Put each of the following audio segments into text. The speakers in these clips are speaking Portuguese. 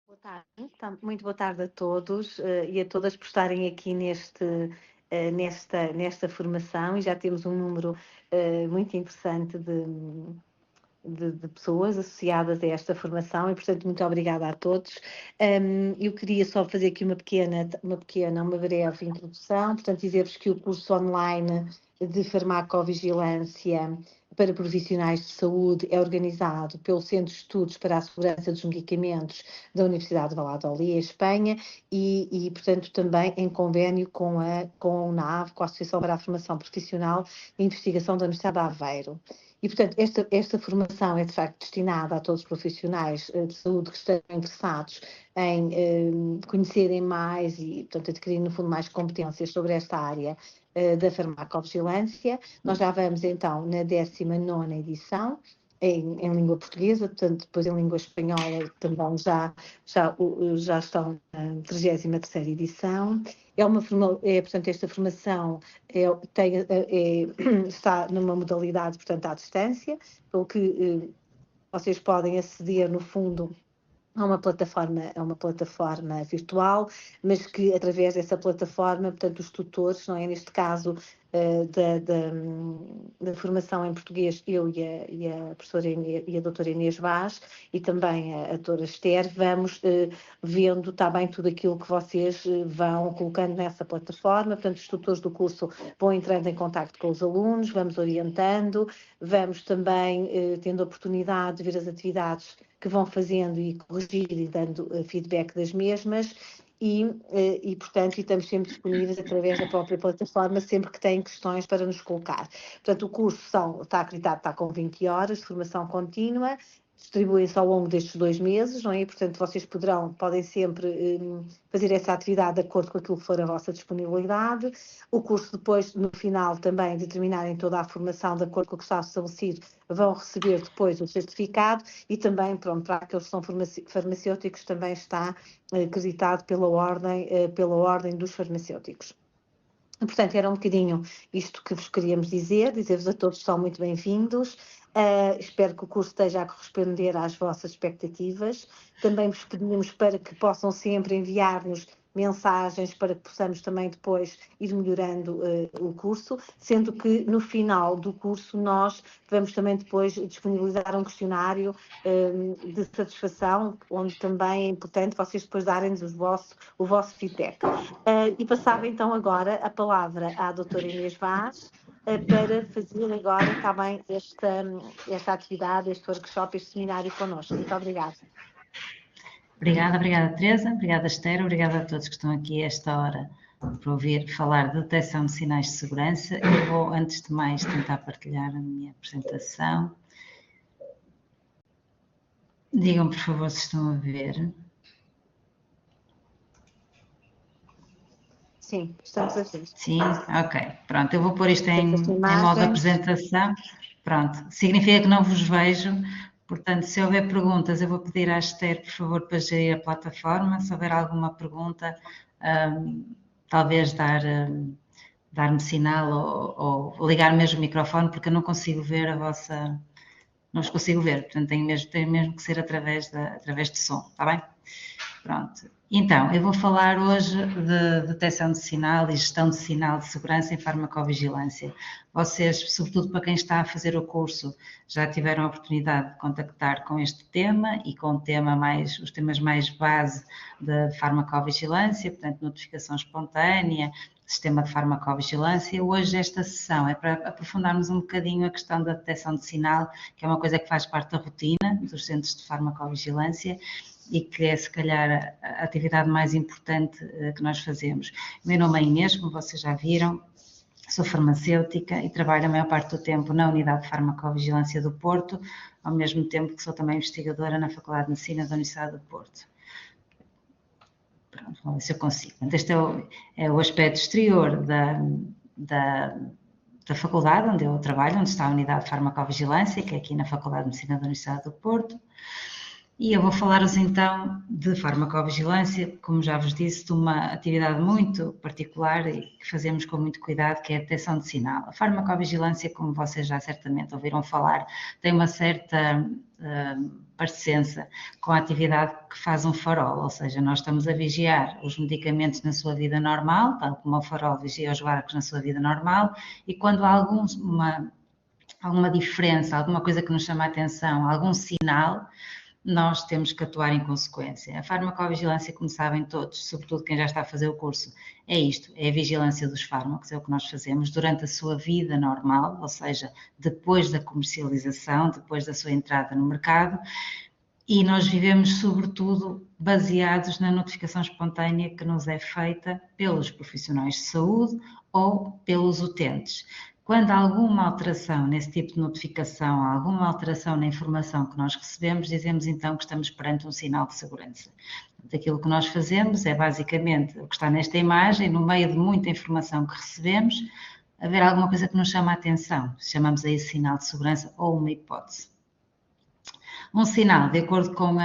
Boa tarde, muito boa tarde a todos e a todas por estarem aqui nesta formação, e já temos um número muito interessante de pessoas associadas a esta formação, e portanto muito obrigada a todos. Eu queria só fazer aqui uma breve introdução, portanto dizer-vos que o curso online de farmacovigilância para profissionais de saúde é organizado pelo Centro de Estudos para a Segurança dos Medicamentos da Universidade de Valladolid, em Espanha, e portanto também em convênio com a UNAV, com a Associação para a Formação Profissional e Investigação da Universidade de Aveiro. E, portanto, esta formação é, de facto, destinada a todos os profissionais de saúde que estão interessados em conhecerem mais e, portanto, adquirir, no fundo, mais competências sobre esta área da farmacovigilância. Nós já vamos, então, na 19ª edição, em língua portuguesa, portanto, depois em língua espanhola também já estão na 33ª edição. Portanto, esta formação está numa modalidade, portanto, à distância, pelo que vocês podem aceder, no fundo, a uma plataforma virtual, mas que através dessa plataforma, portanto, os tutores, não é? Neste caso da formação em português, eu e a professora e a doutora Inês Vaz, e também a doutora Esther, vamos vendo também tudo aquilo que vocês vão colocando nessa plataforma. Portanto, os tutores do curso vão entrando em contacto com os alunos, vamos orientando, vamos também tendo a oportunidade de ver as atividades que vão fazendo e corrigir e dando feedback das mesmas, portanto, estamos sempre disponíveis através da própria plataforma, sempre que têm questões para nos colocar. Portanto, o curso está acreditado, está com 20 horas de formação contínua, distribuem-se ao longo destes 2 meses, não é? E, portanto, vocês podem sempre fazer essa atividade de acordo com aquilo que for a vossa disponibilidade. O curso depois, no final, também de terminarem toda a formação de acordo com o que está estabelecido, vão receber depois o certificado, e também, pronto, para aqueles que são farmacêuticos, também está acreditado pela ordem dos farmacêuticos. Portanto, era um bocadinho isto que vos queríamos dizer-vos a todos que são muito bem-vindos. Espero que o curso esteja a corresponder às vossas expectativas. Também vos pedimos para que possam sempre enviar-nos mensagens para que possamos também depois ir melhorando o curso, sendo que no final do curso nós vamos também depois disponibilizar um questionário de satisfação, onde também é importante vocês depois darem-nos o vosso feedback. E passava então agora a palavra à doutora Inês Vaz para fazer agora também esta atividade, este workshop, este seminário connosco. Muito obrigada. Obrigada Teresa, obrigada Esther, obrigada a todos que estão aqui a esta hora para ouvir falar de detecção de sinais de segurança. Eu vou, antes de mais, tentar partilhar a minha apresentação. Digam, por favor, se estão a ver. Sim, estamos a ver. Sim, ok. Pronto, eu vou pôr isto em modo de apresentação. Pronto, significa que não vos vejo. Portanto, se houver perguntas, eu vou pedir à Esther, por favor, para gerir a plataforma. Se houver alguma pergunta, talvez dar-me sinal ou ligar mesmo o microfone, porque eu não consigo ver a vossa... Não os consigo ver, portanto, tem mesmo que ser através de som, está bem? Pronto. Então, eu vou falar hoje de detecção de sinal e gestão de sinal de segurança em farmacovigilância. Vocês, sobretudo para quem está a fazer o curso, já tiveram a oportunidade de contactar com este tema e com os temas mais base de farmacovigilância, portanto, notificação espontânea, sistema de farmacovigilância. Hoje esta sessão é para aprofundarmos um bocadinho a questão da detecção de sinal, que é uma coisa que faz parte da rotina dos centros de farmacovigilância e que é, se calhar, a atividade mais importante que nós fazemos. O meu nome é Inês, como vocês já viram, sou farmacêutica e trabalho a maior parte do tempo na Unidade de Farmacovigilância do Porto, ao mesmo tempo que sou também investigadora na Faculdade de Medicina da Universidade do Porto. Pronto, vamos ver se eu consigo. Este é o aspecto exterior da faculdade onde eu trabalho, onde está a Unidade de Farmacovigilância, que é aqui na Faculdade de Medicina da Universidade do Porto. E eu vou falar-vos então de farmacovigilância, como já vos disse, de uma atividade muito particular e que fazemos com muito cuidado, que é a detecção de sinal. A farmacovigilância, como vocês já certamente ouviram falar, tem uma certa parecença com a atividade que faz um farol, ou seja, nós estamos a vigiar os medicamentos na sua vida normal, tal como o farol vigia os barcos na sua vida normal, e quando há alguma diferença, alguma coisa que nos chama a atenção, algum sinal, nós temos que atuar em consequência. A farmacovigilância, como sabem todos, sobretudo quem já está a fazer o curso, é isto, é a vigilância dos fármacos, é o que nós fazemos durante a sua vida normal, ou seja, depois da comercialização, depois da sua entrada no mercado, e nós vivemos sobretudo baseados na notificação espontânea que nos é feita pelos profissionais de saúde ou pelos utentes. Quando há alguma alteração nesse tipo de notificação, alguma alteração na informação que nós recebemos, dizemos então que estamos perante um sinal de segurança. Aquilo que nós fazemos é basicamente o que está nesta imagem, no meio de muita informação que recebemos, haver alguma coisa que nos chama a atenção, chamamos a esse sinal de segurança ou uma hipótese. Um sinal, de acordo com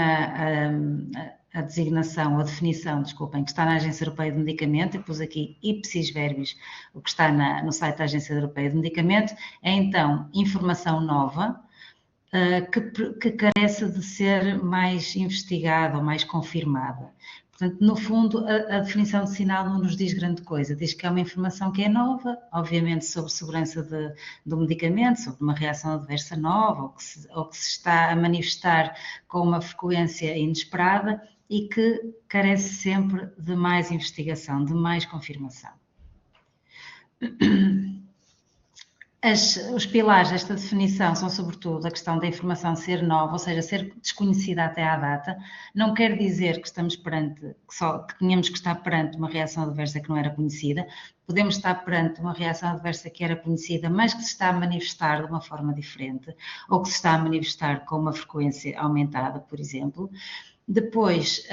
a designação, ou a definição, desculpem, que está na Agência Europeia de Medicamento, eu pus aqui ipsis verbis, o que está no site da Agência Europeia de Medicamento, é então informação nova, que carece de ser mais investigada ou mais confirmada. Portanto, no fundo, a definição de sinal não nos diz grande coisa, diz que é uma informação que é nova, obviamente sobre segurança do medicamento, sobre uma reação adversa nova, ou que se está a manifestar com uma frequência inesperada e que carece sempre de mais investigação, de mais confirmação. Os pilares desta definição são, sobretudo, a questão da informação ser nova, ou seja, ser desconhecida até à data. Não quer dizer que estamos que tínhamos que estar perante uma reação adversa que não era conhecida. Podemos estar perante uma reação adversa que era conhecida, mas que se está a manifestar de uma forma diferente, ou que se está a manifestar com uma frequência aumentada, por exemplo. Depois,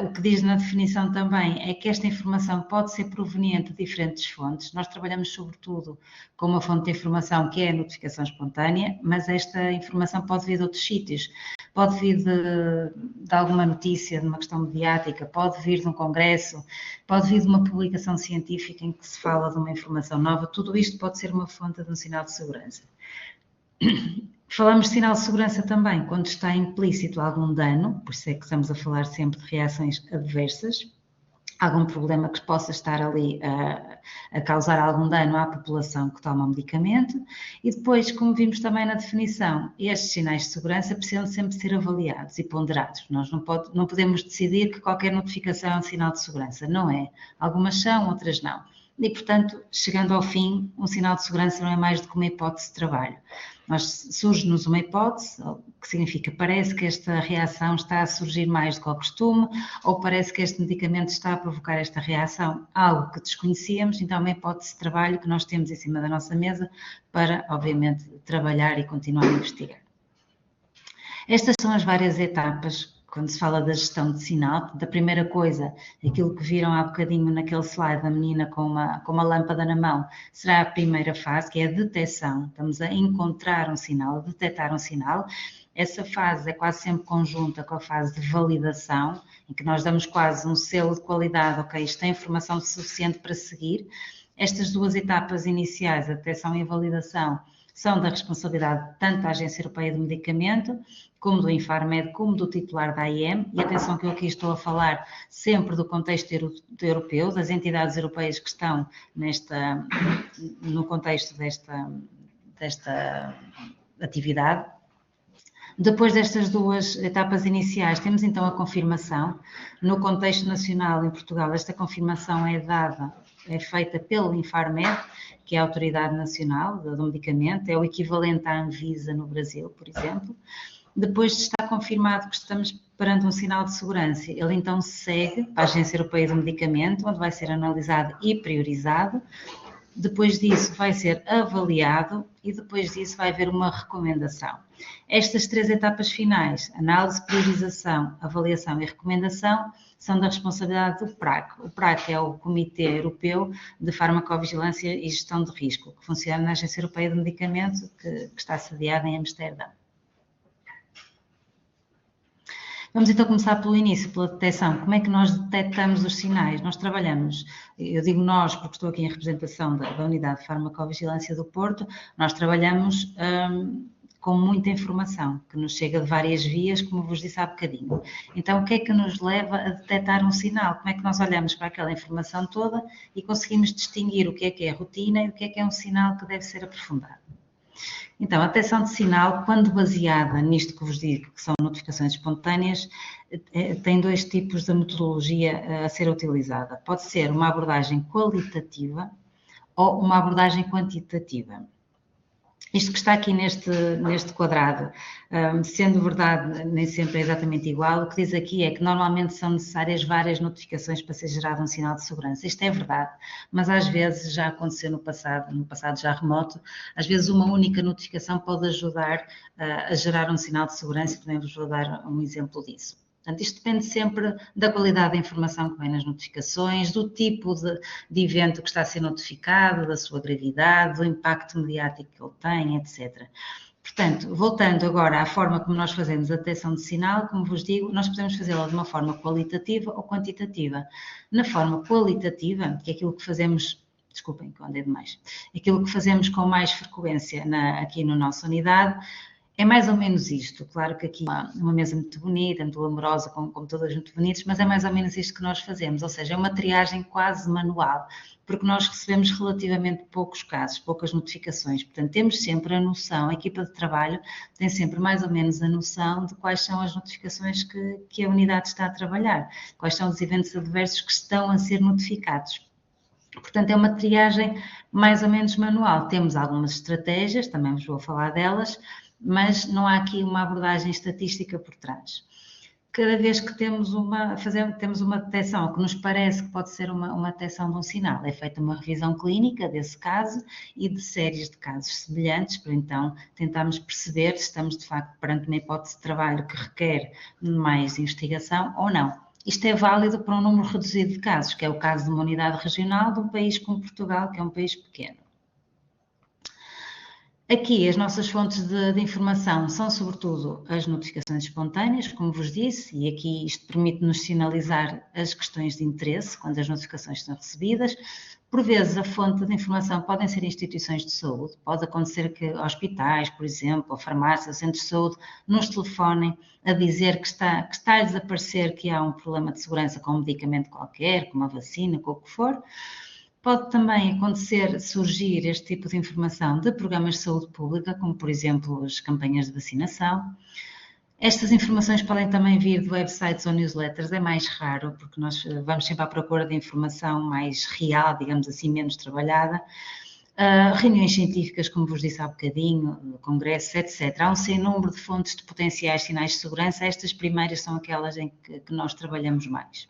o que diz na definição também é que esta informação pode ser proveniente de diferentes fontes. Nós trabalhamos sobretudo com uma fonte de informação que é a notificação espontânea, mas esta informação pode vir de outros sítios. Pode vir de alguma notícia, de uma questão mediática, pode vir de um congresso, pode vir de uma publicação científica em que se fala de uma informação nova. Tudo isto pode ser uma fonte de um sinal de segurança. Falamos de sinal de segurança também quando está implícito algum dano, por isso é que estamos a falar sempre de reações adversas, algum problema que possa estar ali a causar algum dano à população que toma o medicamento. E depois, como vimos também na definição, estes sinais de segurança precisam sempre ser avaliados e ponderados. Nós não podemos decidir que qualquer notificação é um sinal de segurança, não é. Algumas são, outras não. E, portanto, chegando ao fim, um sinal de segurança não é mais do que uma hipótese de trabalho. Surge-nos uma hipótese, que significa parece que esta reação está a surgir mais do que ao costume, ou parece que este medicamento está a provocar esta reação, algo que desconhecíamos, então é uma hipótese de trabalho que nós temos em cima da nossa mesa para, obviamente, trabalhar e continuar a investigar. Estas são as várias etapas quando se fala da gestão de sinal. Da primeira coisa, aquilo que viram há bocadinho naquele slide da menina com uma lâmpada na mão, será a primeira fase, que é a detecção. Estamos a encontrar um sinal, a detectar um sinal. Essa fase é quase sempre conjunta com a fase de validação, em que nós damos quase um selo de qualidade, ok, isto tem informação suficiente para seguir. Estas duas etapas iniciais, a detecção e a validação, são da responsabilidade tanto da Agência Europeia de Medicamento, como do Infarmed, como do titular da AIM, e atenção que eu aqui estou a falar sempre do contexto europeu, das entidades europeias que estão no contexto desta atividade. Depois destas duas etapas iniciais, temos então a confirmação. No contexto nacional, em Portugal, esta confirmação é feita pelo Infarmed, que é a Autoridade Nacional do Medicamento, é o equivalente à Anvisa no Brasil, por exemplo. Depois de estar confirmado que estamos perante um sinal de segurança, ele então segue para a Agência Europeia do Medicamento, onde vai ser analisado e priorizado. Depois disso vai ser avaliado e depois disso vai haver uma recomendação. Estas três etapas finais, análise, priorização, avaliação e recomendação, são da responsabilidade do PRAC. O PRAC é o Comitê Europeu de Farmacovigilância e Gestão de Risco, que funciona na Agência Europeia de Medicamento, que está sediada em Amsterdão. Vamos então começar pelo início, pela detecção. Como é que nós detectamos os sinais? Nós trabalhamos, eu digo nós porque estou aqui em representação da Unidade de Farmacovigilância do Porto, nós trabalhamos com muita informação, que nos chega de várias vias, como vos disse há bocadinho. Então, o que é que nos leva a detectar um sinal? Como é que nós olhamos para aquela informação toda e conseguimos distinguir o que é rotina e o que é um sinal que deve ser aprofundado? Então, a detecção de sinal, quando baseada nisto que vos digo, que são notificações espontâneas, tem dois tipos de metodologia a ser utilizada. Pode ser uma abordagem qualitativa ou uma abordagem quantitativa. Isto que está aqui neste quadrado, sendo verdade, nem sempre é exatamente igual, o que diz aqui é que normalmente são necessárias várias notificações para ser gerado um sinal de segurança. Isto é verdade, mas às vezes já aconteceu no passado já remoto, às vezes uma única notificação pode ajudar a gerar um sinal de segurança, e também vos vou dar um exemplo disso. Portanto, isto depende sempre da qualidade da informação que vem nas notificações, do tipo de evento que está a ser notificado, da sua gravidade, do impacto mediático que ele tem, etc. Portanto, voltando agora à forma como nós fazemos a detecção de sinal, como vos digo, nós podemos fazê-la de uma forma qualitativa ou quantitativa. Na forma qualitativa, que é aquilo que fazemos, desculpem que eu andei demais, aquilo que fazemos com mais frequência aqui na nossa unidade, é mais ou menos isto. Claro que aqui uma mesa muito bonita, muito amorosa, com computadores muito bonitos, mas é mais ou menos isto que nós fazemos, ou seja, é uma triagem quase manual, porque nós recebemos relativamente poucos casos, poucas notificações, portanto temos sempre a noção, a equipa de trabalho tem sempre mais ou menos a noção de quais são as notificações que a unidade está a trabalhar, quais são os eventos adversos que estão a ser notificados. Portanto, é uma triagem mais ou menos manual. Temos algumas estratégias, também vos vou falar delas, mas não há aqui uma abordagem estatística por trás. Cada vez que temos uma detecção que nos parece que pode ser uma detecção de um sinal, é feita uma revisão clínica desse caso e de séries de casos semelhantes, para então tentarmos perceber se estamos de facto perante uma hipótese de trabalho que requer mais investigação ou não. Isto é válido para um número reduzido de casos, que é o caso de uma unidade regional de um país como Portugal, que é um país pequeno. Aqui as nossas fontes de informação são sobretudo as notificações espontâneas, como vos disse, e aqui isto permite-nos sinalizar as questões de interesse quando as notificações são recebidas. Por vezes a fonte de informação podem ser instituições de saúde, pode acontecer que hospitais, por exemplo, ou farmácias, centros de saúde, nos telefonem a dizer que está-lhes a parecer que há um problema de segurança com um medicamento qualquer, com uma vacina, com o que for. Pode também surgir este tipo de informação de programas de saúde pública, como por exemplo as campanhas de vacinação. Estas informações podem também vir de websites ou newsletters, é mais raro, porque nós vamos sempre à procura de informação mais real, digamos assim, menos trabalhada. Reuniões científicas, como vos disse há bocadinho, congressos, etc. Há um sem número de fontes de potenciais sinais de segurança, estas primeiras são aquelas em que nós trabalhamos mais.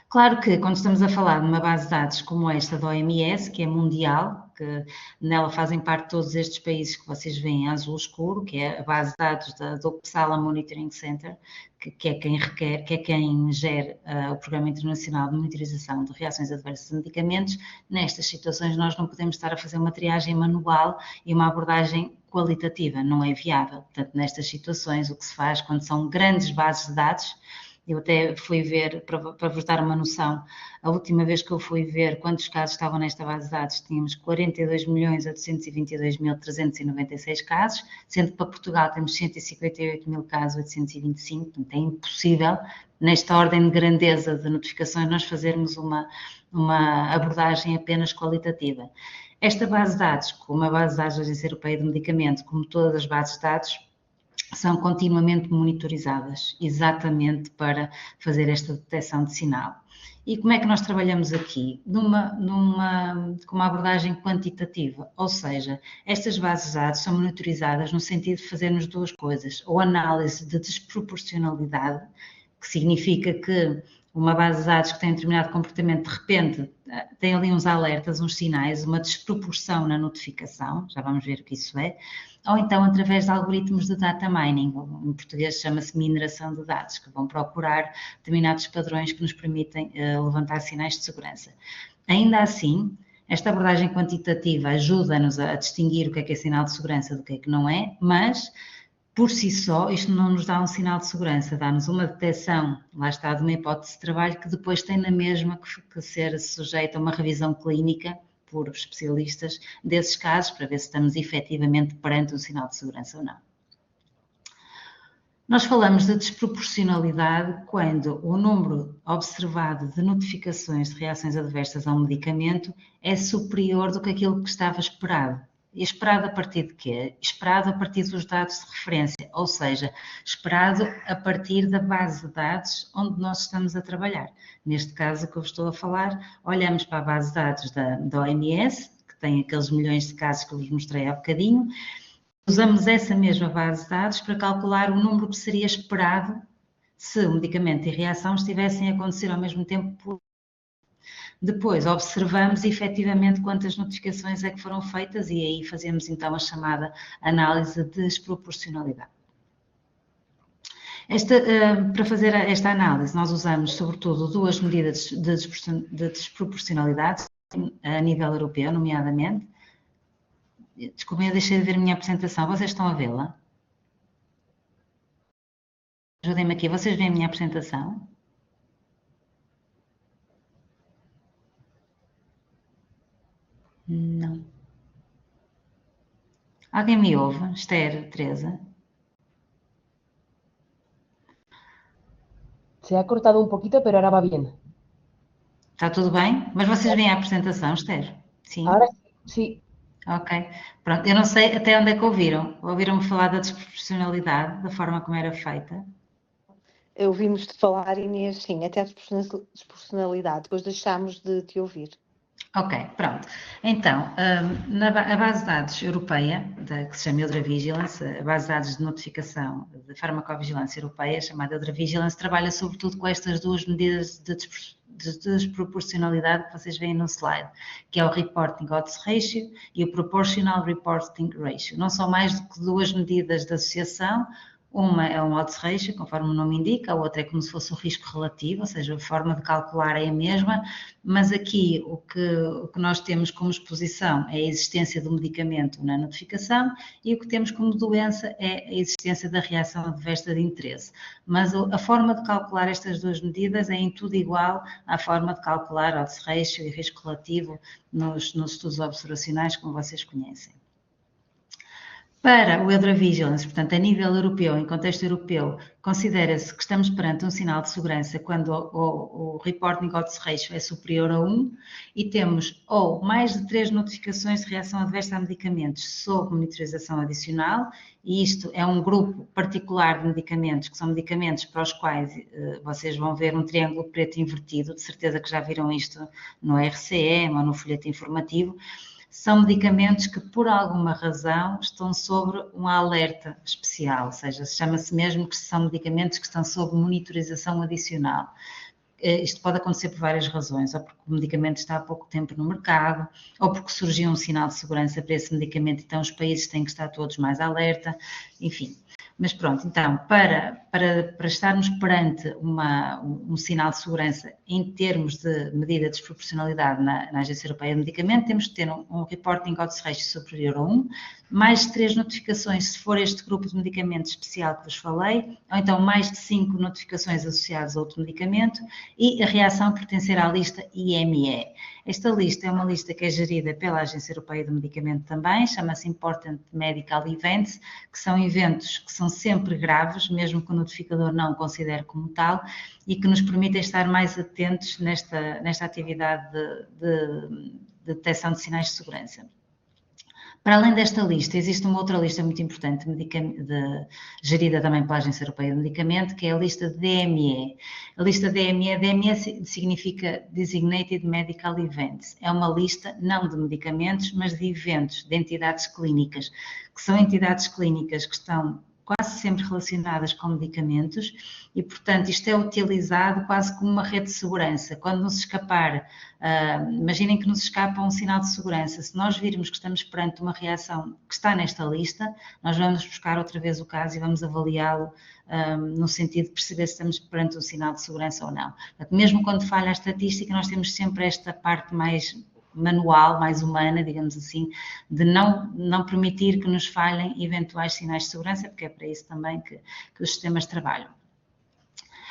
Claro que quando estamos a falar de uma base de dados como esta da OMS, que é mundial, que nela fazem parte todos estes países que vocês veem em azul escuro, que é a base de dados do Uppsala Monitoring Center, que é quem gera o Programa Internacional de Monitorização de Reações Adversas a Medicamentos. Nestas situações nós não podemos estar a fazer uma triagem manual e uma abordagem qualitativa, não é viável. Portanto, nestas situações o que se faz quando são grandes bases de dados, eu até fui ver, para vos dar uma noção, a última vez que eu fui ver quantos casos estavam nesta base de dados, tínhamos 42.822.396 casos, sendo que para Portugal temos 158.000 casos, 825, portanto é impossível, nesta ordem de grandeza de notificações, nós fazermos uma abordagem apenas qualitativa. Esta base de dados, como a base de dados da Agência Europeia de Medicamento, como todas as bases de dados, são continuamente monitorizadas, exatamente para fazer esta detecção de sinal. E como é que nós trabalhamos aqui? Com uma abordagem quantitativa, ou seja, estas bases de dados são monitorizadas no sentido de fazermos duas coisas, ou análise de desproporcionalidade, que significa que uma base de dados que tem um determinado comportamento, de repente, tem ali uns alertas, uns sinais, uma desproporção na notificação, já vamos ver o que isso é, ou então através de algoritmos de data mining, em português chama-se mineração de dados, que vão procurar determinados padrões que nos permitem levantar sinais de segurança. Ainda assim, esta abordagem quantitativa ajuda-nos a distinguir o que é sinal de segurança do que não é, mas por si só, isto não nos dá um sinal de segurança, dá-nos uma detecção, lá está, de uma hipótese de trabalho que depois tem na mesma que ser sujeita a uma revisão clínica por especialistas desses casos, para ver se estamos efetivamente perante um sinal de segurança ou não. Nós falamos de desproporcionalidade quando o número observado de notificações de reações adversas ao medicamento é superior do que aquilo que estava esperado. E esperado a partir de quê? Esperado a partir dos dados de referência, ou seja, esperado a partir da base de dados onde nós estamos a trabalhar. Neste caso que eu estou a falar, olhamos para a base de dados da OMS, que tem aqueles milhões de casos que eu vos mostrei há bocadinho. Usamos essa mesma base de dados para calcular o número que seria esperado se o medicamento e a reação estivessem a acontecer ao mesmo tempo. Depois observamos efetivamente quantas notificações é que foram feitas e aí fazemos então a chamada análise de desproporcionalidade. Para fazer esta análise nós usamos sobretudo duas medidas de desproporcionalidade a nível europeu, nomeadamente. Desculpem, eu deixei de ver a minha apresentação. Vocês estão a vê-la? Ajudem-me aqui. Vocês veem a minha apresentação? Não. Alguém me ouve? Esther, Teresa? Se ha cortado un poquito, pero ahora va bien. Está tudo bem? Mas vocês veem a apresentação, Esther? Sim? Ahora sí. Ok. Pronto, eu não sei até onde é que ouviram. Ouviram-me falar da desproporcionalidade, da forma como era feita? Ouvimos-te falar, Inês, sim, até a desproporcionalidade, depois deixámos de te ouvir. Ok, pronto. Então, a base de dados europeia, que se chama Eudravigilance, a base de dados de notificação de farmacovigilância europeia, chamada Eudravigilance, trabalha sobretudo com estas duas medidas de desproporcionalidade que vocês veem no slide, que é o Reporting Odds Ratio e o Proportional Reporting Ratio. Não são mais do que duas medidas de associação. Uma é um odds ratio, conforme o nome indica, a outra é como se fosse o risco relativo, ou seja, a forma de calcular é a mesma, mas aqui o que nós temos como exposição é a existência do medicamento na notificação e o que temos como doença é a existência da reação adversa de interesse. Mas a forma de calcular estas duas medidas é em tudo igual à forma de calcular odds ratio e risco relativo nos estudos observacionais, como vocês conhecem. Para o Eudravigilance, portanto, a nível europeu, em contexto europeu, considera-se que estamos perante um sinal de segurança quando o Reporting Odds Ratio é superior a 1 e temos ou mais de 3 notificações de reação adversa a medicamentos sob monitorização adicional, e isto é um grupo particular de medicamentos, que são medicamentos para os quais vocês vão ver um triângulo preto invertido, de certeza que já viram isto no RCM ou no folheto informativo. São medicamentos que, por alguma razão, estão sobre um alerta especial, ou seja, chama-se mesmo que são medicamentos que estão sob monitorização adicional. Isto pode acontecer por várias razões, ou porque o medicamento está há pouco tempo no mercado, ou porque surgiu um sinal de segurança para esse medicamento, então os países têm que estar todos mais alerta, enfim. Mas pronto, então, para estarmos perante um sinal de segurança em termos de medida de desproporcionalidade na Agência Europeia de Medicamento, temos que ter um Reporting Odds Ratio superior a 1, mais de 3 notificações se for este grupo de medicamento especial que vos falei, ou então mais de 5 notificações associadas a outro medicamento e a reação pertencer à lista IME. Esta lista é uma lista que é gerida pela Agência Europeia do Medicamento também, chama-se Important Medical Events, que são eventos que são sempre graves, mesmo que o notificador não o considere como tal, e que nos permitem estar mais atentos nesta atividade de detecção de sinais de segurança. Para além desta lista, existe uma outra lista muito importante, gerida também pela Agência Europeia do Medicamento, que é a lista de DME. A lista DME significa Designated Medical Events. É uma lista não de medicamentos, mas de eventos, de entidades clínicas, que são entidades clínicas que estão quase sempre relacionadas com medicamentos e, portanto, isto é utilizado quase como uma rede de segurança. Quando nos escapar, imaginem que nos escapa um sinal de segurança, se nós virmos que estamos perante uma reação que está nesta lista, nós vamos buscar outra vez o caso e vamos avaliá-lo no sentido de perceber se estamos perante um sinal de segurança ou não. Portanto, mesmo quando falha a estatística, nós temos sempre esta parte mais manual, mais humana, digamos assim, de não permitir que nos falhem eventuais sinais de segurança, porque é para isso também que os sistemas trabalham.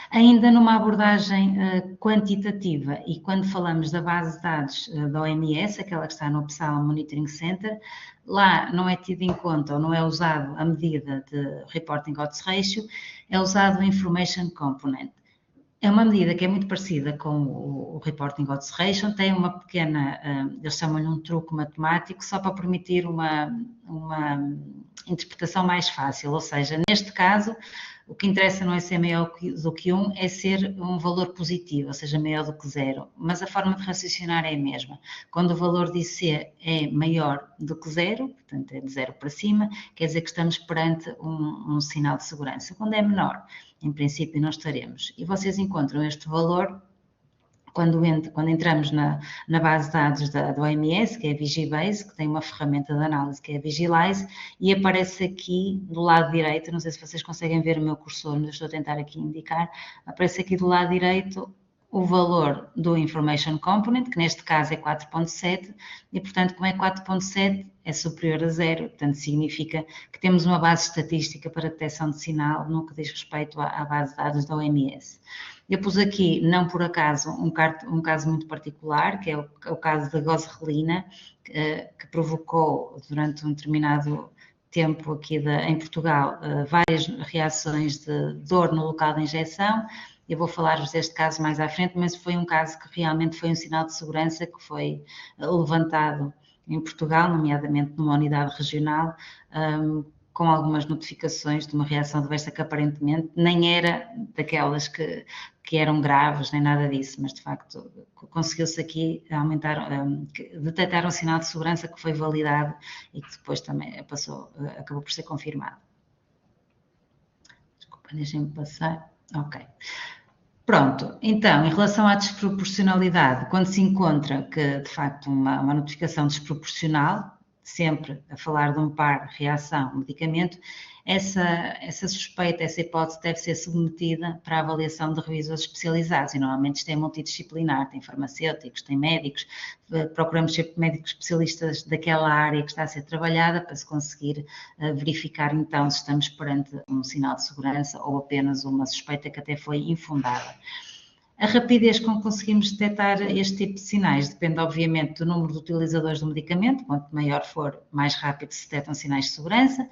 Ainda numa abordagem quantitativa, e quando falamos da base de dados da OMS, aquela que está no Opsal Monitoring Center, lá não é tido em conta ou não é usado a medida de Reporting Odds Ratio, é usado o Information Component. É uma medida que é muito parecida com o Reporting Odds Ratio, tem uma pequena, eles chamam-lhe um truque matemático, só para permitir uma interpretação mais fácil, ou seja, neste caso, o que interessa não é ser maior do que 1, é ser um valor positivo, ou seja, maior do que 0, mas a forma de raciocinar é a mesma. Quando o valor de C é maior do que 0, portanto é de 0 para cima, quer dizer que estamos perante um sinal de segurança. Quando é menor, em princípio não estaremos. E vocês encontram este valor quando entramos na base de dados da OMS, que é a Vigibase, que tem uma ferramenta de análise que é a Vigilize, e aparece aqui do lado direito, não sei se vocês conseguem ver o meu cursor, mas estou a tentar aqui indicar, aparece aqui do lado direito o valor do Information Component, que neste caso é 4.7, e portanto, como é 4.7, é superior a 0, portanto significa que temos uma base estatística para detecção de sinal no que diz respeito à base de dados da OMS. Eu pus aqui, não por acaso, um caso muito particular, que é o caso da gozerlina, que provocou durante um determinado tempo aqui em Portugal várias reações de dor no local de injeção. Eu vou falar-vos deste caso mais à frente, mas foi um caso que realmente foi um sinal de segurança que foi levantado em Portugal, nomeadamente numa unidade regional, com algumas notificações de uma reação adversa que aparentemente nem era daquelas que eram graves, nem nada disso, mas de facto conseguiu-se aqui detectar um sinal de segurança que foi validado e que depois também acabou por ser confirmado. Desculpa, deixem-me passar. Ok. Pronto, então, em relação à desproporcionalidade, quando se encontra que, de facto, uma notificação desproporcional, sempre a falar de um par reação-medicamento, essa suspeita, essa hipótese deve ser submetida para a avaliação de revisores especializados, e normalmente isto é multidisciplinar, tem farmacêuticos, tem médicos, procuramos sempre médicos especialistas daquela área que está a ser trabalhada para se conseguir verificar então se estamos perante um sinal de segurança ou apenas uma suspeita que até foi infundada. A rapidez com que conseguimos detectar este tipo de sinais depende, obviamente, do número de utilizadores do medicamento. Quanto maior for, mais rápido se detectam sinais de segurança.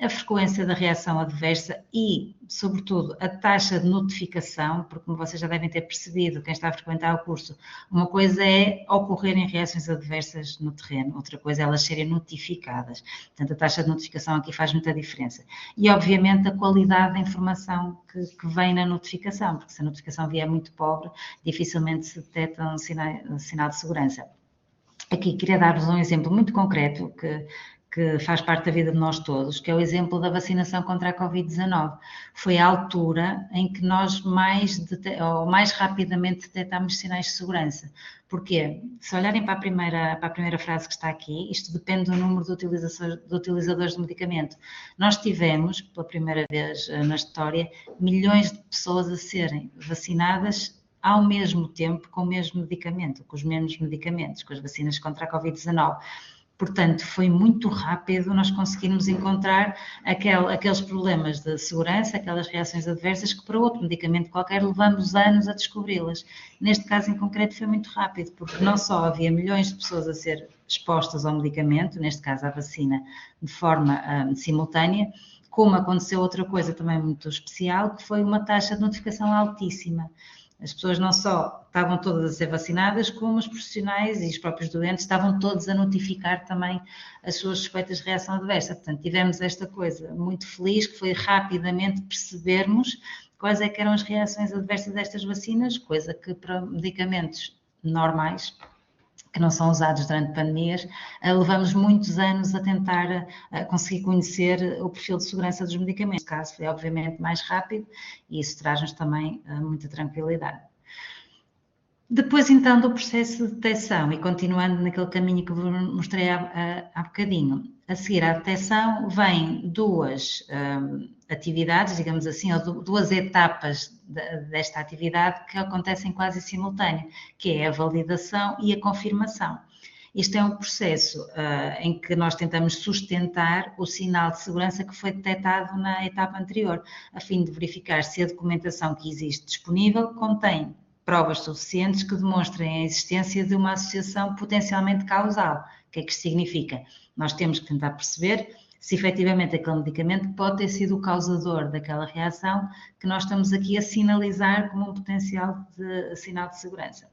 A frequência da reação adversa e, sobretudo, a taxa de notificação, porque como vocês já devem ter percebido, quem está a frequentar o curso, uma coisa é ocorrerem reações adversas no terreno, outra coisa é elas serem notificadas. Portanto, a taxa de notificação aqui faz muita diferença. E, obviamente, a qualidade da informação que vem na notificação, porque se a notificação vier muito pobre, dificilmente se detecta um sinal de segurança. Aqui queria dar-vos um exemplo muito concreto que faz parte da vida de nós todos, que é o exemplo da vacinação contra a Covid-19. Foi a altura em que nós mais rapidamente detectámos sinais de segurança. Porquê? Se olharem para a primeira frase que está aqui, isto depende do número de utilizadores do medicamento. Nós tivemos, pela primeira vez na história, milhões de pessoas a serem vacinadas ao mesmo tempo com o mesmo medicamento, com os mesmos medicamentos, com as vacinas contra a Covid-19. Portanto, foi muito rápido nós conseguirmos encontrar aqueles problemas de segurança, aquelas reações adversas que para outro medicamento qualquer levamos anos a descobri-las. Neste caso em concreto foi muito rápido, porque não só havia milhões de pessoas a ser expostas ao medicamento, neste caso à vacina, de forma simultânea, como aconteceu outra coisa também muito especial, que foi uma taxa de notificação altíssima. As pessoas não só estavam todas a ser vacinadas, como os profissionais e os próprios doentes estavam todos a notificar também as suas suspeitas de reação adversa. Portanto, tivemos esta coisa muito feliz, que foi rapidamente percebermos quais é que eram as reações adversas destas vacinas, coisa que para medicamentos normais, que não são usados durante pandemias, levamos muitos anos a tentar conseguir conhecer o perfil de segurança dos medicamentos. Neste caso foi obviamente mais rápido e isso traz-nos também muita tranquilidade. Depois então do processo de detecção e continuando naquele caminho que vos mostrei há bocadinho, a seguir à detecção vêm duas atividades, digamos assim, ou duas etapas desta atividade que acontecem quase simultâneo, que é a validação e a confirmação. Isto é um processo em que nós tentamos sustentar o sinal de segurança que foi detectado na etapa anterior, a fim de verificar se a documentação que existe disponível contém provas suficientes que demonstrem a existência de uma associação potencialmente causal. O que é que isto significa? Nós temos que tentar perceber se efetivamente aquele medicamento pode ter sido o causador daquela reação que nós estamos aqui a sinalizar como um potencial sinal de segurança.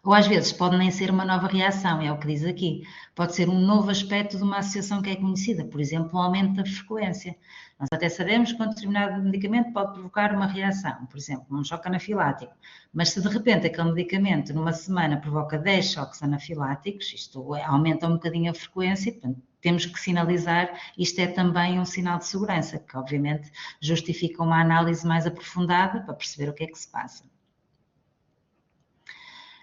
Ou às vezes pode nem ser uma nova reação, é o que diz aqui. Pode ser um novo aspecto de uma associação que é conhecida, por exemplo, um aumento da frequência. Nós até sabemos que um determinado medicamento pode provocar uma reação, por exemplo, um choque anafilático. Mas se de repente aquele medicamento numa semana provoca 10 choques anafiláticos, isto aumenta um bocadinho a frequência, portanto, temos que sinalizar, isto é também um sinal de segurança, que obviamente justifica uma análise mais aprofundada para perceber o que é que se passa.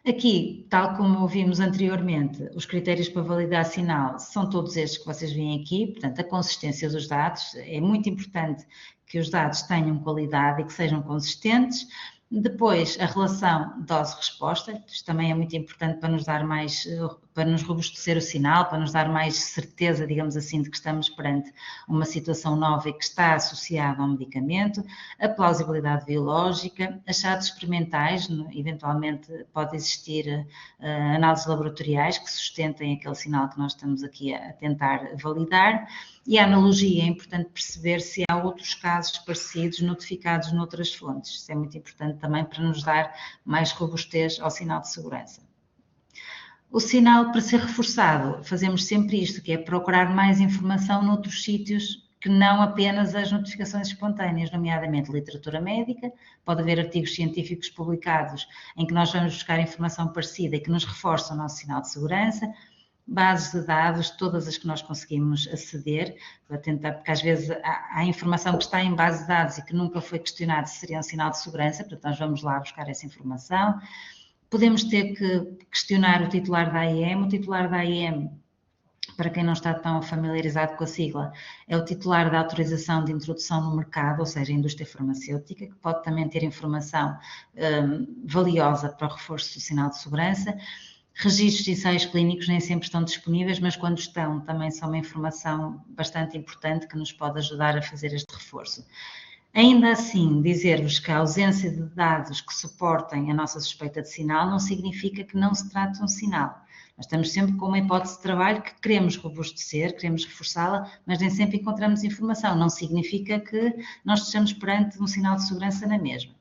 Aqui, tal como ouvimos anteriormente, os critérios para validar sinal são todos estes que vocês veem aqui, portanto, a consistência dos dados, é muito importante que os dados tenham qualidade e que sejam consistentes. Depois, a relação dose-resposta, isto também é muito importante para nos dar mais, para nos robustecer o sinal, para nos dar mais certeza, digamos assim, de que estamos perante uma situação nova e que está associada ao medicamento, a plausibilidade biológica, achados experimentais, eventualmente pode existir análises laboratoriais que sustentem aquele sinal que nós estamos aqui a tentar validar, e a analogia, é importante perceber se há outros casos parecidos notificados noutras fontes. Isso é muito importante também para nos dar mais robustez ao sinal de segurança. O sinal, para ser reforçado, fazemos sempre isto, que é procurar mais informação noutros sítios que não apenas as notificações espontâneas, nomeadamente literatura médica. Pode haver artigos científicos publicados em que nós vamos buscar informação parecida e que nos reforçam o nosso sinal de segurança. Bases de dados, todas as que nós conseguimos aceder, para tentar, porque às vezes há informação que está em base de dados e que nunca foi questionada se seria um sinal de segurança, portanto nós vamos lá buscar essa informação. Podemos ter que questionar o titular da AIM. O titular da AIM, para quem não está tão familiarizado com a sigla, é o titular da autorização de introdução no mercado, ou seja, a indústria farmacêutica, que pode também ter informação valiosa para o reforço do sinal de segurança. Registros de ensaios clínicos nem sempre estão disponíveis, mas quando estão, também são uma informação bastante importante que nos pode ajudar a fazer este reforço. Ainda assim, dizer-vos que a ausência de dados que suportem a nossa suspeita de sinal não significa que não se trate de um sinal. Nós estamos sempre com uma hipótese de trabalho que queremos robustecer, queremos reforçá-la, mas nem sempre encontramos informação. Não significa que nós estejamos perante um sinal de segurança na mesma.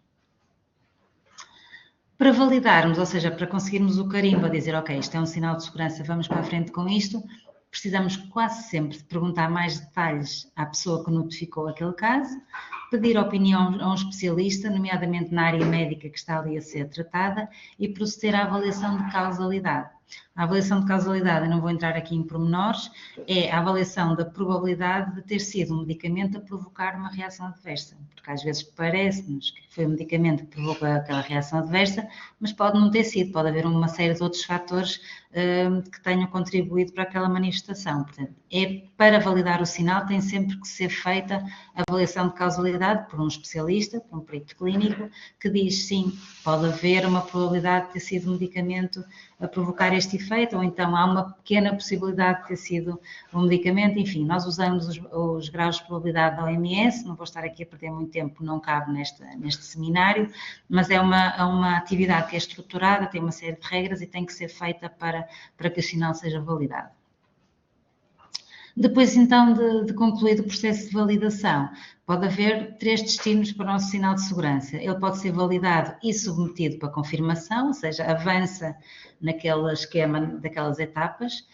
Para validarmos, ou seja, para conseguirmos o carimbo a dizer, ok, isto é um sinal de segurança, vamos para a frente com isto, precisamos quase sempre de perguntar mais detalhes à pessoa que notificou aquele caso, pedir opinião a um especialista, nomeadamente na área médica que está ali a ser tratada, e proceder à avaliação de causalidade. A avaliação de causalidade, eu não vou entrar aqui em pormenores, é a avaliação da probabilidade de ter sido um medicamento a provocar uma reação adversa, porque às vezes parece-nos que foi o medicamento que provocou aquela reação adversa, mas pode não ter sido, pode haver uma série de outros fatores que tenham contribuído para aquela manifestação. Portanto, para validar o sinal tem sempre que ser feita a avaliação de causalidade por um especialista, por um perito clínico, que diz sim, pode haver uma probabilidade de ter sido um medicamento a provocar este efeito, ou então há uma pequena possibilidade de ter sido um medicamento. Enfim, nós usamos os graus de probabilidade da OMS, não vou estar aqui a perder muito tempo, não cabe neste seminário, mas é uma atividade que é estruturada, tem uma série de regras e tem que ser feita para que o sinal seja validado. Depois, então, de concluído o processo de validação, pode haver 3 destinos para o nosso sinal de segurança. Ele pode ser validado e submetido para confirmação, ou seja, avança naquele esquema daquelas etapas.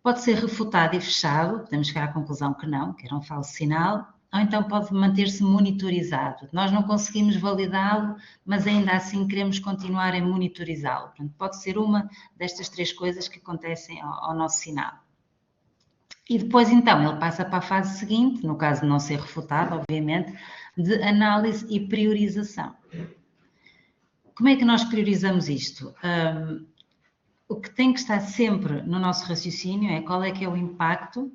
Pode ser refutado e fechado, podemos chegar à conclusão que não, que era um falso sinal, ou então pode manter-se monitorizado. Nós não conseguimos validá-lo, mas ainda assim queremos continuar a monitorizá-lo. Portanto, pode ser uma destas 3 coisas que acontecem ao nosso sinal. E depois, então, ele passa para a fase seguinte, no caso de não ser refutado, obviamente, de análise e priorização. Como é que nós priorizamos isto? O que tem que estar sempre no nosso raciocínio é qual é que é o impacto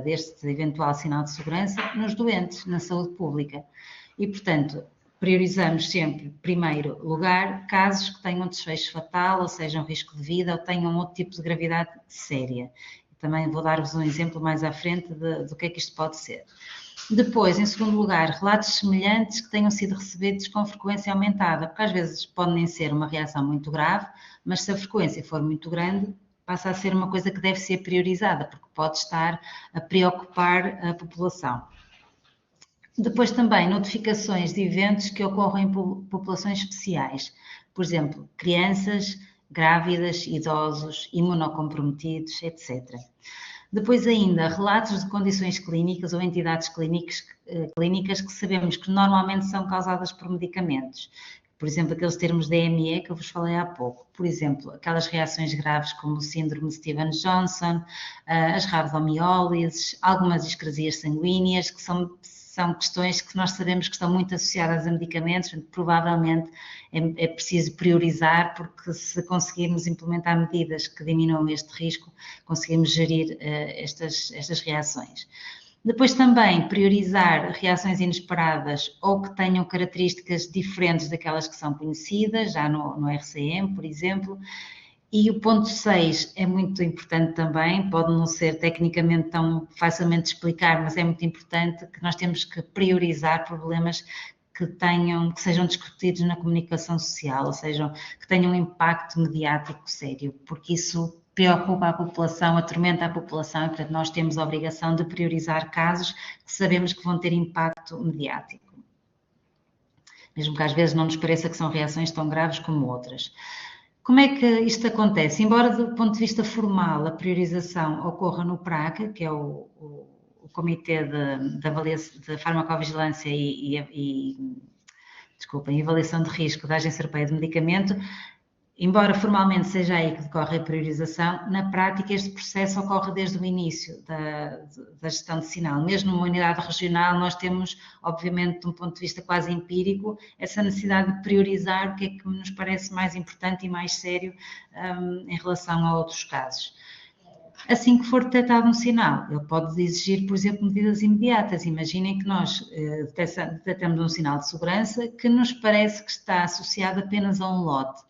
deste eventual sinal de segurança nos doentes, na saúde pública. E, portanto, priorizamos sempre, em primeiro lugar, casos que tenham desfecho fatal, ou seja, um risco de vida, ou tenham outro tipo de gravidade séria. Também vou dar-vos um exemplo mais à frente do que é que isto pode ser. Depois, em segundo lugar, relatos semelhantes que tenham sido recebidos com frequência aumentada, porque às vezes pode nem ser uma reação muito grave, mas se a frequência for muito grande, passa a ser uma coisa que deve ser priorizada, porque pode estar a preocupar a população. Depois também notificações de eventos que ocorrem em populações especiais, por exemplo, crianças, grávidas, idosos, imunocomprometidos, etc. Depois ainda, relatos de condições clínicas ou entidades clínicas que sabemos que normalmente são causadas por medicamentos. Por exemplo, aqueles termos DME que eu vos falei há pouco. Por exemplo, aquelas reações graves como o síndrome de Stevens-Johnson, as rabdomiólises, algumas discrasias sanguíneas, que são questões que nós sabemos que estão muito associadas a medicamentos, provavelmente é preciso priorizar, porque se conseguirmos implementar medidas que diminuam este risco, conseguimos gerir estas reações. Depois também priorizar reações inesperadas ou que tenham características diferentes daquelas que são conhecidas, já no RCM, por exemplo. E o ponto 6 é muito importante também, pode não ser tecnicamente tão facilmente de explicar, mas é muito importante que nós temos que priorizar problemas que sejam discutidos na comunicação social, ou seja, que tenham um impacto mediático sério, porque isso preocupa a população, atormenta a população e, portanto, nós temos a obrigação de priorizar casos que sabemos que vão ter impacto mediático. Mesmo que às vezes não nos pareça que são reações tão graves como outras. Como é que isto acontece? Embora do ponto de vista formal a priorização ocorra no PRAC, que é o Comitê de Farmacovigilância e Avaliação de Risco da Agência Europeia de Medicamento, embora formalmente seja aí que decorre a priorização, na prática este processo ocorre desde o início da gestão de sinal. Mesmo numa unidade regional nós temos, obviamente, de um ponto de vista quase empírico, essa necessidade de priorizar o que é que nos parece mais importante e mais sério em relação a outros casos. Assim que for detectado um sinal, ele pode exigir, por exemplo, medidas imediatas. Imaginem que nós detectamos um sinal de segurança que nos parece que está associado apenas a um lote.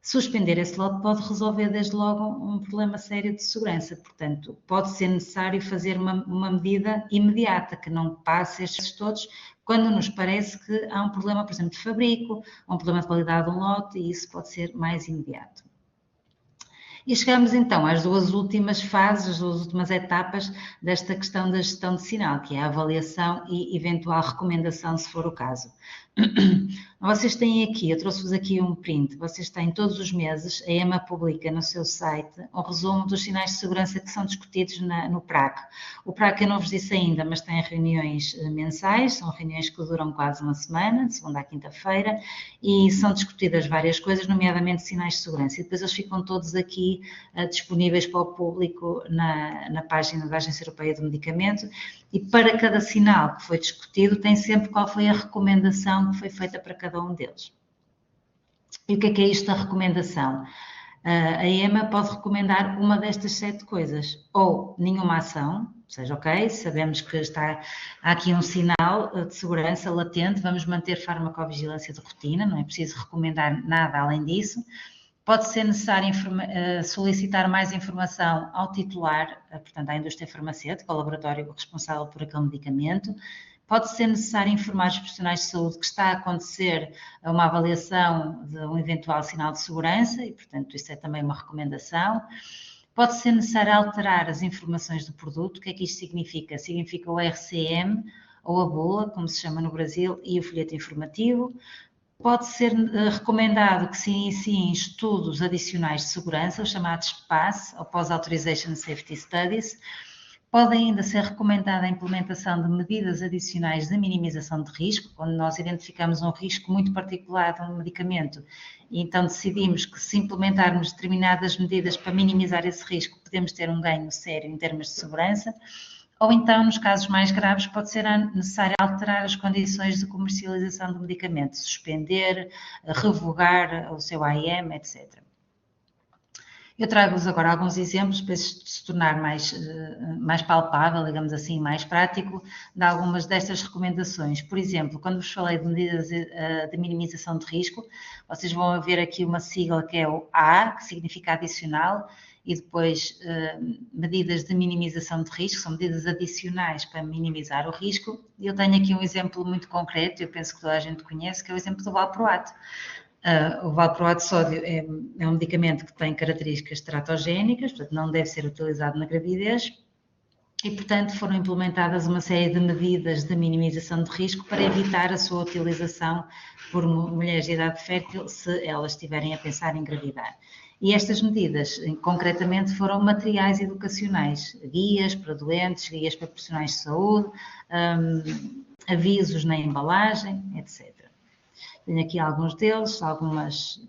Suspender esse lote pode resolver desde logo um problema sério de segurança, portanto pode ser necessário fazer uma medida imediata que não passe estes todos quando nos parece que há um problema, por exemplo, de fabrico, um problema de qualidade de um lote e isso pode ser mais imediato. E chegamos então às duas últimas fases, às duas últimas etapas desta questão da gestão de sinal, que é a avaliação e eventual recomendação, se for o caso. Vocês têm aqui, eu trouxe-vos aqui um print, vocês têm todos os meses, a EMA publica no seu site um resumo dos sinais de segurança que são discutidos no PRAC. O PRAC eu não vos disse ainda, mas tem reuniões mensais, são reuniões que duram quase uma semana, de segunda à quinta-feira, e são discutidas várias coisas, nomeadamente sinais de segurança, e depois eles ficam todos aqui disponíveis para o público na página da Agência Europeia do Medicamento, e para cada sinal que foi discutido tem sempre qual foi a recomendação que foi feita para cada um deles. E o que é isto da recomendação? A EMA pode recomendar uma destas 7 coisas, ou nenhuma ação, ou seja, ok, sabemos que há aqui um sinal de segurança latente, vamos manter farmacovigilância de rotina, não é preciso recomendar nada além disso. Pode ser necessário solicitar mais informação ao titular, portanto, à indústria farmacêutica, ao laboratório responsável por aquele medicamento. Pode ser necessário informar os profissionais de saúde que está a acontecer uma avaliação de um eventual sinal de segurança e, portanto, isso é também uma recomendação. Pode ser necessário alterar as informações do produto. O que é que isto significa? Significa o RCM ou a bula, como se chama no Brasil, e o folheto informativo. Pode ser recomendado que se iniciem estudos adicionais de segurança, os chamados PAS, ou Post-Authorization Safety Studies. Pode ainda ser recomendada a implementação de medidas adicionais de minimização de risco, quando nós identificamos um risco muito particular de um medicamento e então decidimos que se implementarmos determinadas medidas para minimizar esse risco, podemos ter um ganho sério em termos de segurança. Ou então, nos casos mais graves, pode ser necessário alterar as condições de comercialização do medicamento, suspender, revogar o seu AIM, etc. Eu trago-vos agora alguns exemplos para se tornar mais palpável, digamos assim, mais prático, de algumas destas recomendações. Por exemplo, quando vos falei de medidas de minimização de risco, vocês vão ver aqui uma sigla que é o A, que significa adicional, e depois medidas de minimização de risco, são medidas adicionais para minimizar o risco. Eu tenho aqui um exemplo muito concreto, eu penso que toda a gente conhece, que é o exemplo do valproato. O valproato de sódio é um medicamento que tem características teratogénicas, portanto não deve ser utilizado na gravidez e, portanto, foram implementadas uma série de medidas de minimização de risco para evitar a sua utilização por mulheres de idade fértil se elas estiverem a pensar em engravidar. E estas medidas, concretamente, foram materiais educacionais, guias para doentes, guias para profissionais de saúde, avisos na embalagem, etc. Tenho aqui alguns deles, algumas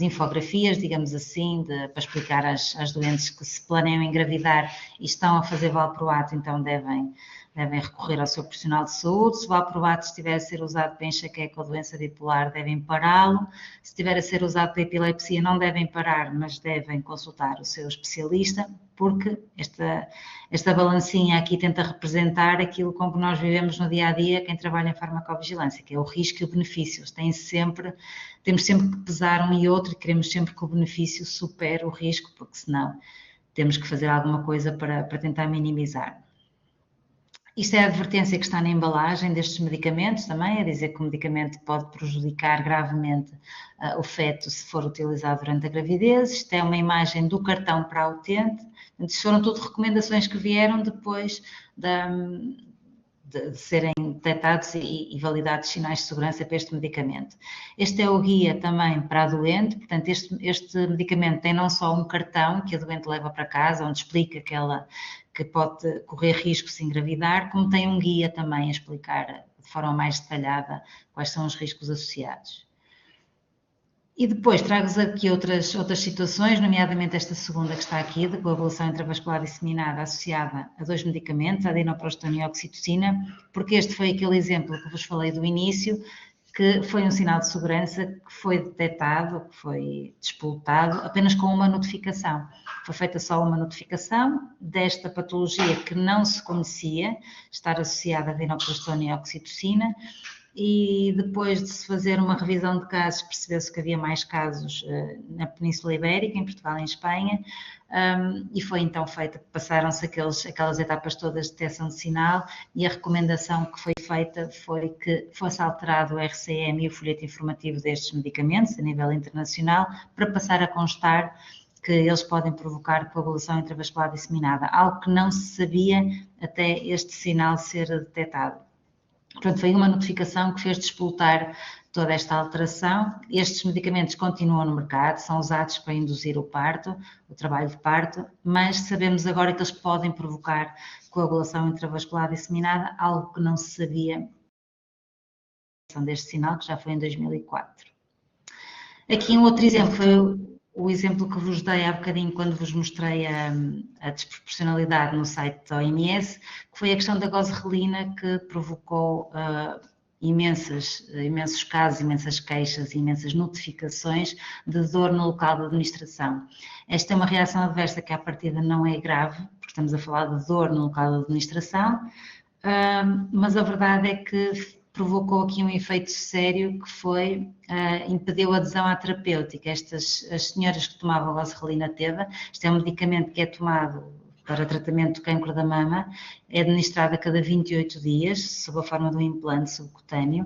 infografias, digamos assim, para explicar às doentes que se planeiam engravidar e estão a fazer valproato, então devem recorrer ao seu profissional de saúde. Se o valproato estiver a ser usado para enxaqueca ou doença bipolar, devem pará-lo. Se estiver a ser usado para epilepsia, não devem parar, mas devem consultar o seu especialista, porque esta balancinha aqui tenta representar aquilo como nós vivemos no dia-a-dia, quem trabalha em farmacovigilância, que é o risco e o benefício. Temos sempre que pesar um e outro e queremos sempre que o benefício supere o risco, porque senão temos que fazer alguma coisa para tentar minimizar. Isto é a advertência que está na embalagem destes medicamentos também, a dizer que o medicamento pode prejudicar gravemente o feto se for utilizado durante a gravidez. Isto é uma imagem do cartão para a utente. Isto foram tudo recomendações que vieram depois de serem detectados e validados sinais de segurança para este medicamento. Este é o guia também para a doente, portanto este medicamento tem não só um cartão que a doente leva para casa, onde explica que pode correr risco se engravidar, como tem um guia também a explicar de forma mais detalhada quais são os riscos associados. E depois trago-vos aqui outras situações, nomeadamente esta segunda que está aqui, de coagulação intravascular disseminada associada a 2 medicamentos, a adenoprostona e a oxitocina, porque este foi aquele exemplo que vos falei do início, que foi um sinal de segurança que foi detectado, que foi despoltado apenas com uma notificação. Foi feita só uma notificação desta patologia que não se conhecia, estar associada a adenoprostona e a oxitocina, e depois de se fazer uma revisão de casos, percebeu-se que havia mais casos na Península Ibérica, em Portugal e em Espanha, e foi então feita, passaram-se aquelas etapas todas de detecção de sinal, e a recomendação que foi feita foi que fosse alterado o RCM e o folheto informativo destes medicamentos a nível internacional, para passar a constar que eles podem provocar coagulação intravascular disseminada, algo que não se sabia até este sinal ser detectado. Portanto, foi uma notificação que fez despoltar toda esta alteração. Estes medicamentos continuam no mercado, são usados para induzir o parto, o trabalho de parto, mas sabemos agora que eles podem provocar coagulação intravascular disseminada, algo que não se sabia deste sinal, que já foi em 2004. Aqui um outro exemplo foi o exemplo que vos dei há bocadinho quando vos mostrei a desproporcionalidade no site da OMS, que foi a questão da gozerrelina, que provocou imensos casos, imensas queixas, imensas notificações de dor no local de administração. Esta é uma reação adversa que à partida não é grave, porque estamos a falar de dor no local de administração, mas a verdade é que provocou aqui um efeito sério que foi, impediu a adesão à terapêutica. As senhoras que tomavam gozerrelina teva, isto é um medicamento que é tomado para tratamento do cancro da mama, é administrado a cada 28 dias, sob a forma de um implante subcutâneo,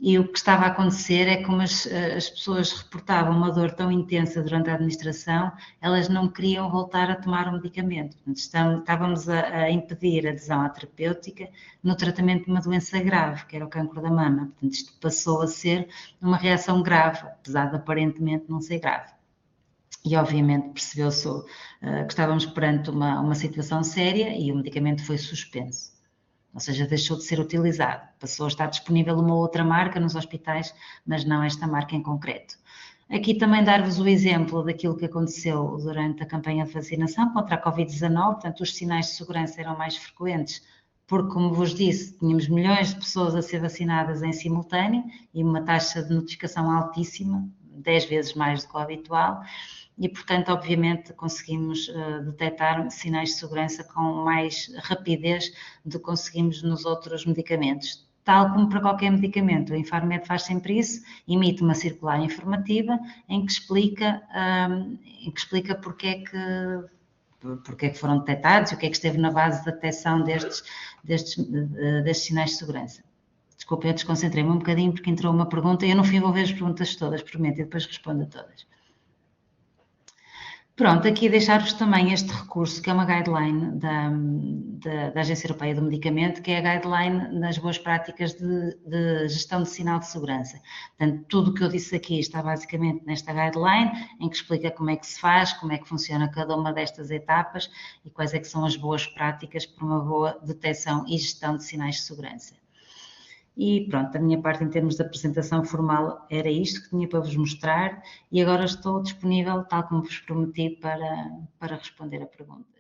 e o que estava a acontecer é que como as pessoas reportavam uma dor tão intensa durante a administração, elas não queriam voltar a tomar o medicamento. Portanto, estávamos a impedir a adesão à terapêutica no tratamento de uma doença grave, que era o cancro da mama. Portanto, isto passou a ser uma reação grave, apesar de aparentemente não ser grave. E obviamente percebeu-se que estávamos perante uma situação séria e o medicamento foi suspenso. Ou seja, deixou de ser utilizado, passou a estar disponível uma outra marca nos hospitais, mas não esta marca em concreto. Aqui também dar-vos o exemplo daquilo que aconteceu durante a campanha de vacinação contra a Covid-19, portanto os sinais de segurança eram mais frequentes, porque como vos disse, tínhamos milhões de pessoas a ser vacinadas em simultâneo e uma taxa de notificação altíssima, 10 vezes mais do que o habitual, e, portanto, obviamente, conseguimos detectar sinais de segurança com mais rapidez do que conseguimos nos outros medicamentos. Tal como para qualquer medicamento, o Infarmed faz sempre isso, emite uma circular informativa em que explica porque é que foram detectados e o que é que esteve na base da detecção destes sinais de segurança. Desculpa, eu desconcentrei-me um bocadinho porque entrou uma pergunta e eu no fim vou ver as perguntas todas, prometo, e depois respondo a todas. Pronto, aqui deixar-vos também este recurso, que é uma guideline da Agência Europeia do Medicamento, que é a guideline nas boas práticas de gestão de sinal de segurança. Portanto, tudo o que eu disse aqui está basicamente nesta guideline, em que explica como é que se faz, como é que funciona cada uma destas etapas e quais é que são as boas práticas para uma boa detecção e gestão de sinais de segurança. E pronto, a minha parte em termos de apresentação formal era isto que tinha para vos mostrar e agora estou disponível, tal como vos prometi, para responder a perguntas.